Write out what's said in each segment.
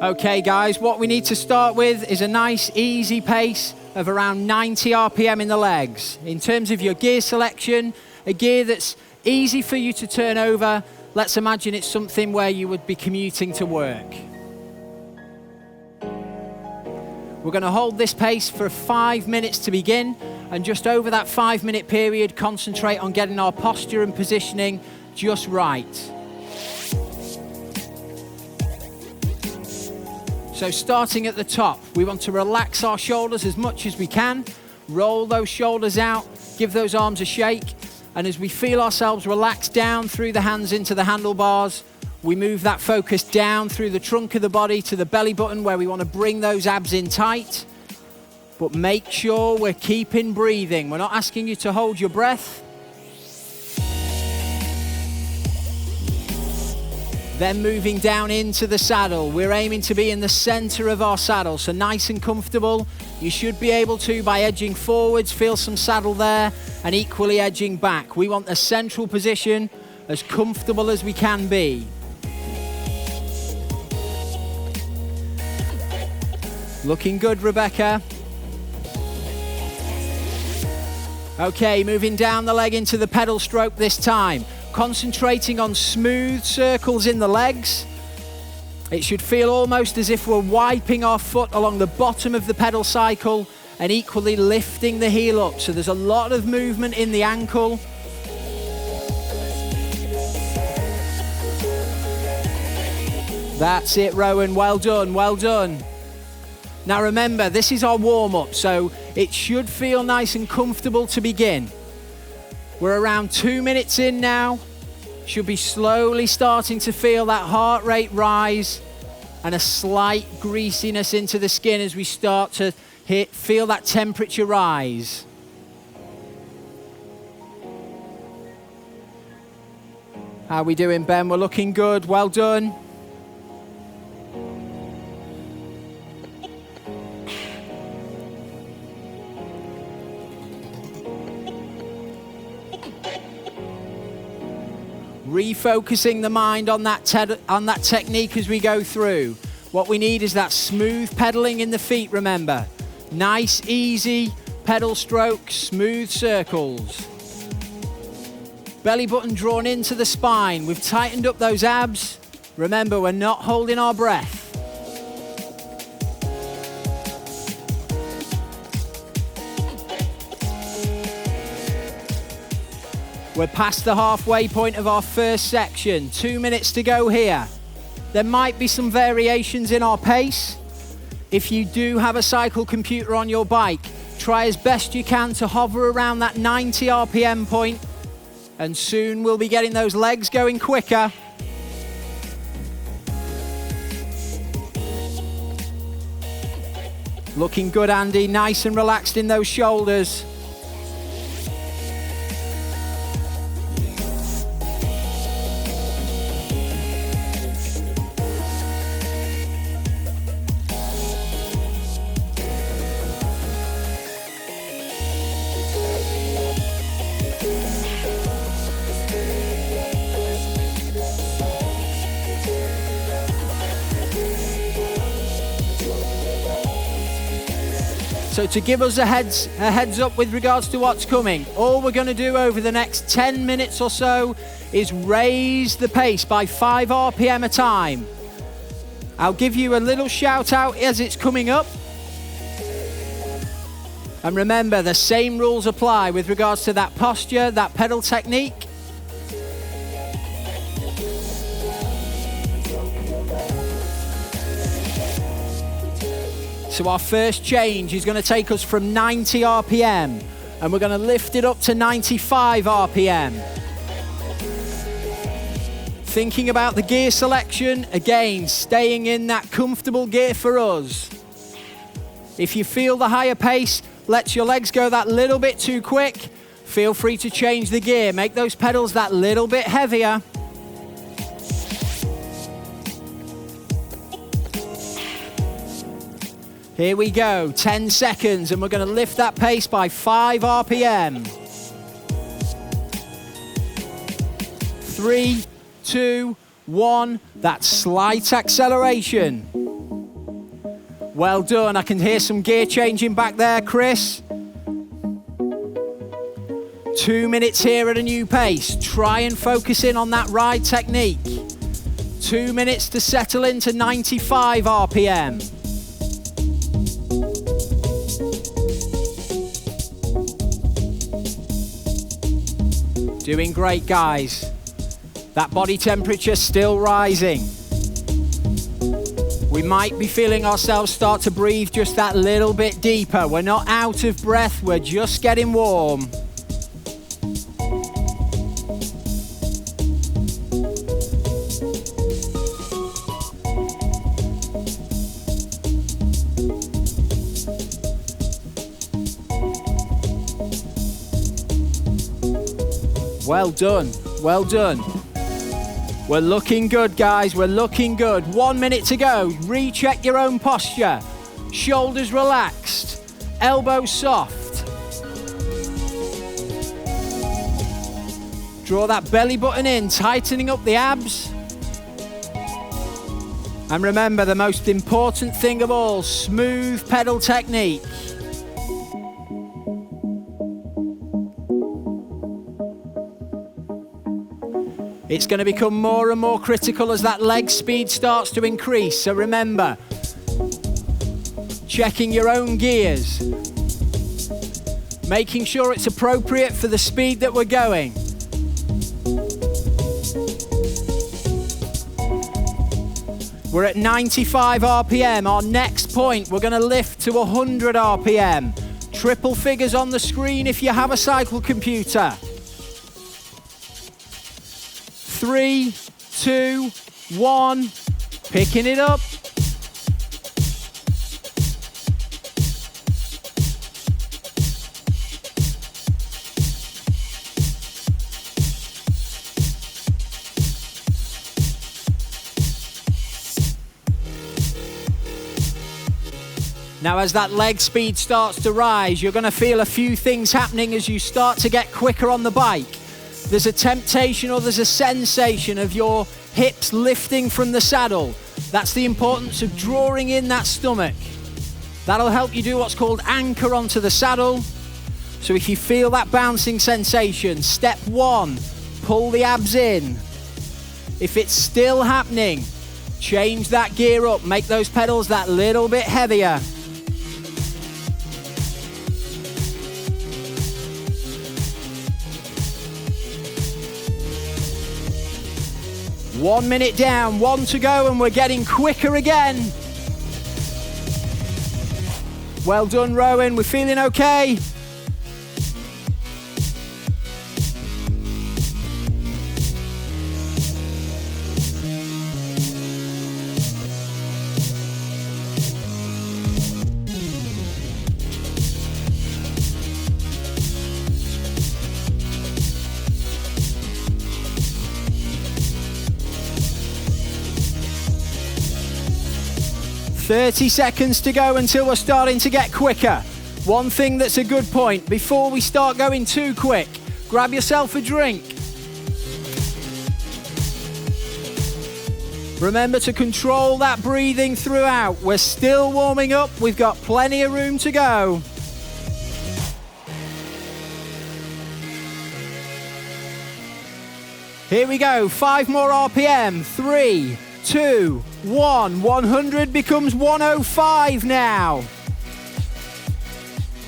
Okay guys, what we need to start with is a nice easy pace of around 90 RPM in the legs. In terms of your gear selection, a gear that's easy for you to turn over, let's imagine it's something where you would be commuting to work. We're going to hold this pace for 5 minutes to begin, and just over that 5-minute period, concentrate on getting our posture and positioning just right. So starting at the top, we want to relax our shoulders as much as we can, roll those shoulders out, give those arms a shake, and as we feel ourselves relax down through the hands into the handlebars, we move that focus down through the trunk of the body to the belly button where we want to bring those abs in tight, but make sure we're keeping breathing. We're not asking you to hold your breath. Then moving down into the saddle. We're aiming to be in the center of our saddle, so nice and comfortable. You should be able to, by edging forwards, feel some saddle there, and equally edging back. We want the central position as comfortable as we can be. Looking good, Rebecca. Okay, moving down the leg into the pedal stroke this time. Concentrating on smooth circles in the legs. It should feel almost as if we're wiping our foot along the bottom of the pedal cycle and equally lifting the heel up. So there's a lot of movement in the ankle. That's it, Rowan. Well done, well done. Now remember, this is our warm-up, so it should feel nice and comfortable to begin. We're around 2 minutes in now. Should be slowly starting to feel that heart rate rise and a slight greasiness into the skin as we start to feel that temperature rise. How are we doing, Ben? We're looking good. Well done. Refocusing the mind on that technique as we go through. What we need is that smooth pedaling in the feet, remember. Nice, easy pedal strokes, smooth circles. Belly button drawn into the spine. We've tightened up those abs. Remember, we're not holding our breath. We're past the halfway point of our first section. 2 minutes to go here. There might be some variations in our pace. If you do have a cycle computer on your bike, try as best you can to hover around that 90 RPM point, and soon we'll be getting those legs going quicker. Looking good, Andy. Nice and relaxed in those shoulders. So to give us a heads up with regards to what's coming, all we're going to do over the next 10 minutes or so is raise the pace by 5 RPM a time. I'll give you a little shout out as it's coming up. And remember, the same rules apply with regards to that posture, that pedal technique. So our first change is going to take us from 90 RPM and we're going to lift it up to 95 RPM. Thinking about the gear selection, again, staying in that comfortable gear for us. If you feel the higher pace lets your legs go that little bit too quick, feel free to change the gear. Make those pedals that little bit heavier. Here we go, 10 seconds, and we're going to lift that pace by 5 RPM. 3, 2, 1, that slight acceleration. Well done. I can hear some gear changing back there, Chris. 2 minutes here at a new pace. Try and focus in on that ride technique. 2 minutes to settle into 95 RPM. Doing great, guys. That body temperature still rising. We might be feeling ourselves start to breathe just that little bit deeper. We're not out of breath, we're just getting warm. Well done, well done. We're looking good, guys, we're looking good. 1 minute to go. Recheck your own posture. Shoulders relaxed, elbows soft. Draw that belly button in, tightening up the abs. And remember, the most important thing of all, smooth pedal technique. It's going to become more and more critical as that leg speed starts to increase. So remember, checking your own gears, making sure it's appropriate for the speed that we're going. We're at 95 RPM. Our next point, we're going to lift to 100 RPM. Triple figures on the screen if you have a cycle computer. 3, 2, 1, picking it up. Now, as that leg speed starts to rise, you're going to feel a few things happening as you start to get quicker on the bike. There's a temptation or there's a sensation of your hips lifting from the saddle. That's the importance of drawing in that stomach. That'll help you do what's called anchor onto the saddle. So if you feel that bouncing sensation, step 1, pull the abs in. If it's still happening, change that gear up, make those pedals that little bit heavier. One minute down, 1 to go, and we're getting quicker again. Well done, Rowan. We're feeling okay. "30 seconds to go until we're starting to get quicker." One thing that's a good point, before we start going too quick, grab yourself a drink. Remember to control that breathing throughout. We're still warming up, we've got plenty of room to go. Here we go, 5 more RPM, 3, 2, 1. 100 becomes 105 now.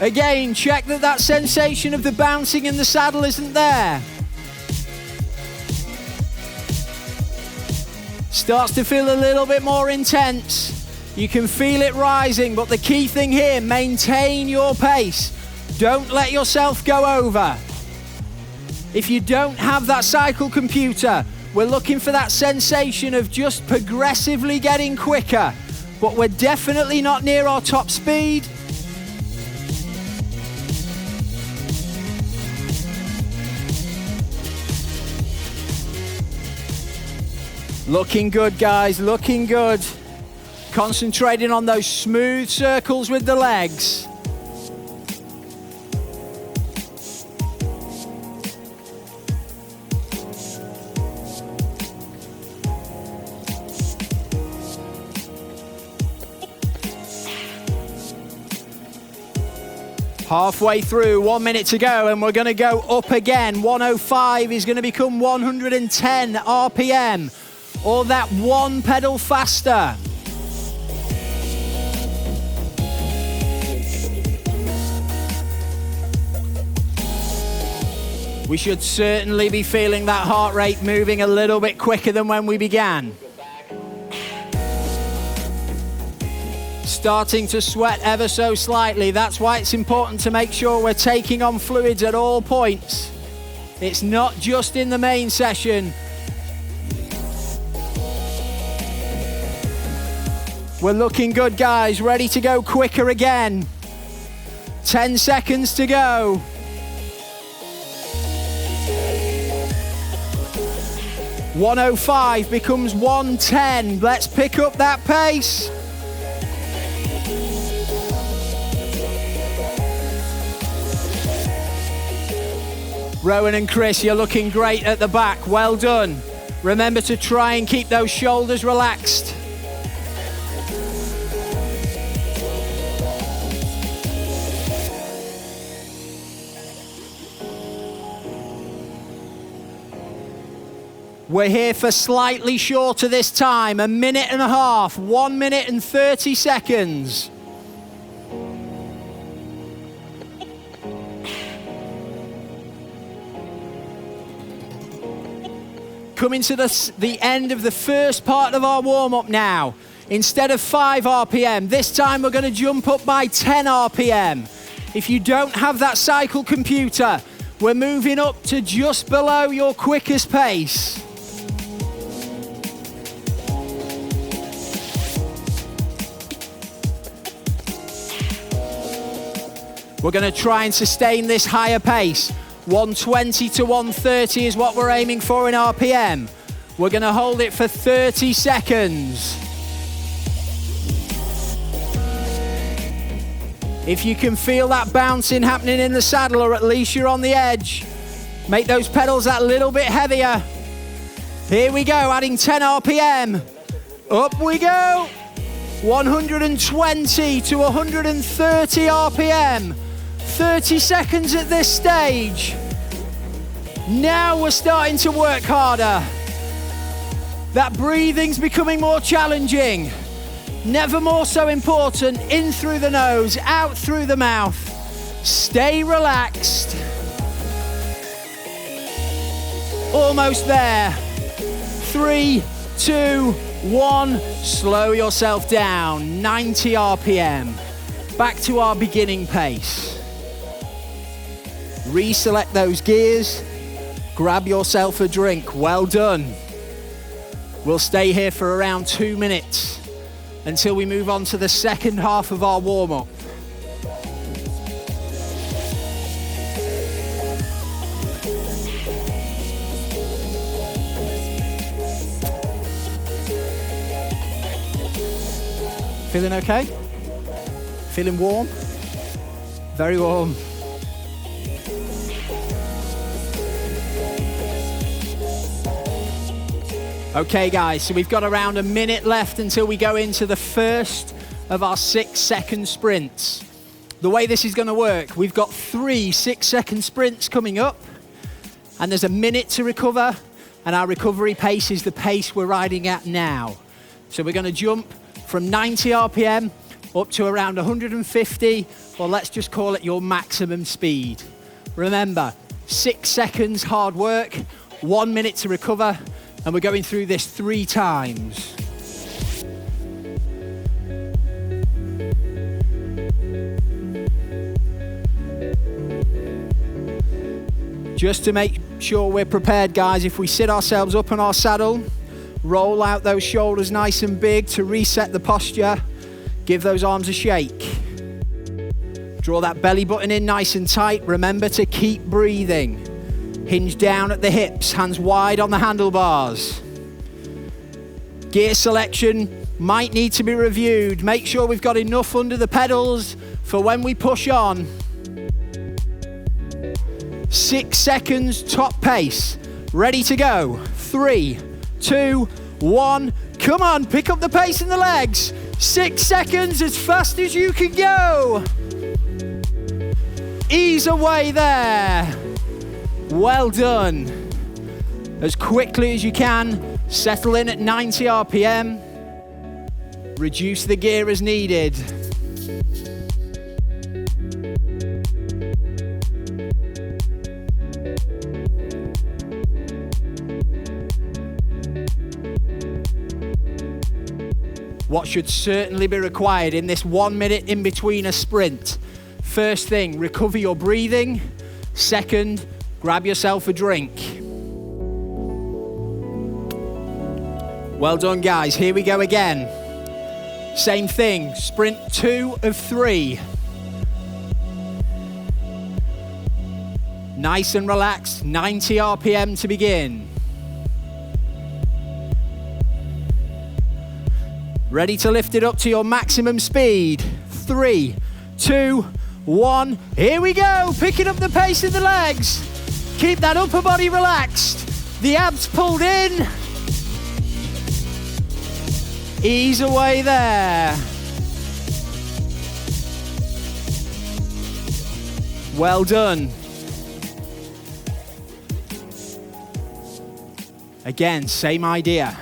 Again, check that that sensation of the bouncing in the saddle isn't there. Starts to feel a little bit more intense. You can feel it rising, but the key thing here, maintain your pace. Don't let yourself go over. If you don't have that cycle computer, we're looking for that sensation of just progressively getting quicker, but we're definitely not near our top speed. Looking good, guys, looking good. Concentrating on those smooth circles with the legs. Halfway through, 1 minute to go, and we're going to go up again. 105 is going to become 110 RPM, or that one pedal faster. We should certainly be feeling that heart rate moving a little bit quicker than when we began. Starting to sweat ever so slightly. That's why it's important to make sure we're taking on fluids at all points. It's not just in the main session. We're looking good, guys. Ready to go quicker again. 10 seconds to go. .105 becomes 110. Let's pick up that pace. Rowan and Chris, you're looking great at the back. Well done. Remember to try and keep those shoulders relaxed. We're here for slightly shorter this time, 1.5 minutes, 1 minute and 30 seconds. Coming to the end of the first part of our warm-up now. Instead of 5 RPM, this time we're going to jump up by 10 RPM. If you don't have that cycle computer, we're moving up to just below your quickest pace. We're going to try and sustain this higher pace. 120 to 130 is what we're aiming for in RPM. We're going to hold it for 30 seconds. If you can feel that bouncing happening in the saddle, or at least you're on the edge, make those pedals that little bit heavier. Here we go, adding 10 RPM. Up we go. 120 to 130 RPM. 30 seconds at this stage. Now we're starting to work harder. That breathing's becoming more challenging. Never more so important. In through the nose, out through the mouth. Stay relaxed. Almost there. 3, 2, 1. Slow yourself down. 90 RPM. Back to our beginning pace. Reselect those gears. Grab yourself a drink. Well done. We'll stay here for around 2 minutes until we move on to the second half of our warm-up. Feeling okay? Feeling warm? Very warm. Okay guys, so we've got around a minute left until we go into the first of our 6-second sprints. The way this is going to work, we've got 3 6-second sprints coming up, and there's a minute to recover, and our recovery pace is the pace we're riding at now. So we're going to jump from 90 RPM up to around 150, or let's just call it your maximum speed. Remember, 6 seconds hard work, 1 minute to recover, and we're going through this 3 times. Just to make sure we're prepared, guys, if we sit ourselves up on our saddle, roll out those shoulders nice and big to reset the posture, give those arms a shake. Draw that belly button in nice and tight. Remember to keep breathing. Hinge down at the hips, hands wide on the handlebars. Gear selection might need to be reviewed. Make sure we've got enough under the pedals for when we push on. 6 seconds, top pace. Ready to go. 3, 2, 1. Come on, pick up the pace in the legs. 6 seconds, as fast as you can go. Ease away there. Well done. As quickly as you can, settle in at 90 RPM. Reduce the gear as needed. What should certainly be required in this 1 minute in between a sprint? First thing, recover your breathing. Second, grab yourself a drink. Well done, guys. Here we go again. Same thing, sprint 2 of 3. Nice and relaxed, 90 RPM to begin. Ready to lift it up to your maximum speed. 3, 2, 1. Here we go. Picking up the pace of the legs. Keep that upper body relaxed. The abs pulled in. Ease away there. Well done. Again, same idea.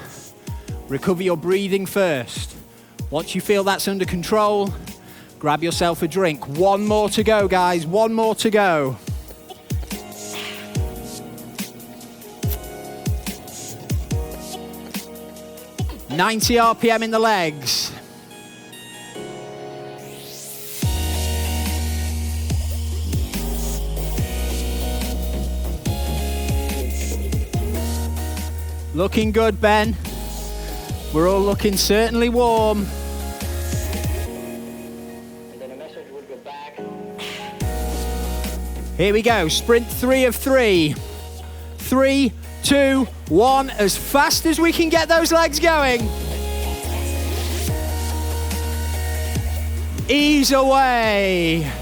Recover your breathing first. Once you feel that's under control, grab yourself a drink. 1 more to go, guys. 1 more to go. .90 RPM in the legs. Looking good, Ben. We're all looking certainly warm. And then a message would go back. Here we go, sprint 3 of 3. 3, 2, 1, as fast as we can get those legs going. Ease away.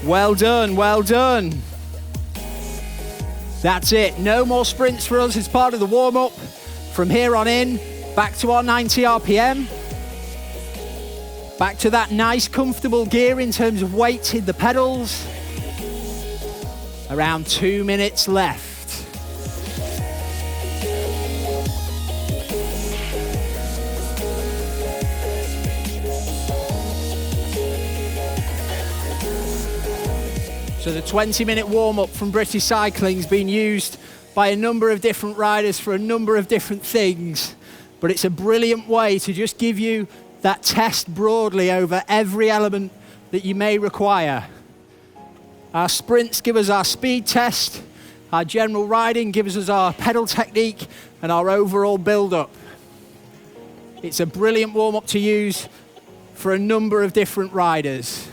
Well done, well done. That's it, no more sprints for us as part of the warm-up. From here on in, back to our 90 RPM. Back to that nice comfortable gear in terms of weight in the pedals. Around 2 minutes left. So the 20-minute warm-up from British Cycling has been used by a number of different riders for a number of different things, but it's a brilliant way to just give you that test broadly over every element that you may require. Our sprints give us our speed test, our general riding gives us our pedal technique and our overall build-up. It's a brilliant warm-up to use for a number of different riders.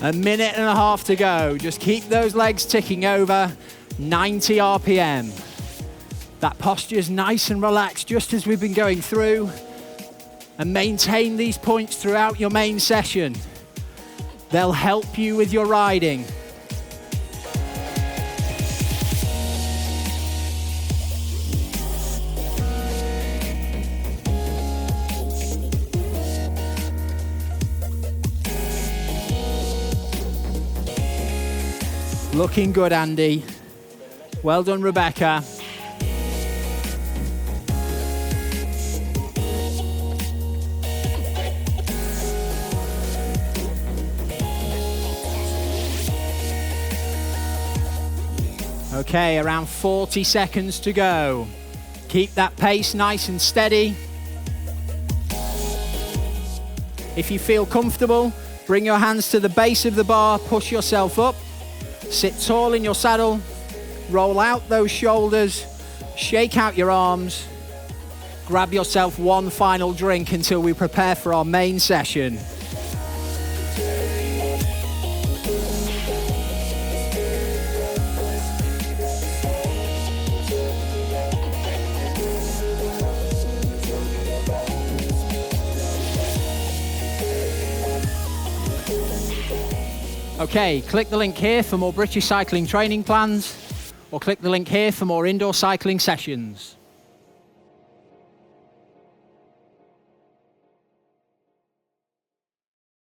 A minute and a half to go. Just keep those legs ticking over, 90 RPM. That posture's nice and relaxed just as we've been going through. And maintain these points throughout your main session. They'll help you with your riding. Looking good, Andy. Well done, Rebecca. Okay, around 40 seconds to go. Keep that pace nice and steady. If you feel comfortable, bring your hands to the base of the bar, push yourself up. Sit tall in your saddle, roll out those shoulders, shake out your arms, grab yourself one final drink until we prepare for our main session. Okay, click the link here for more British Cycling training plans, or click the link here for more indoor cycling sessions.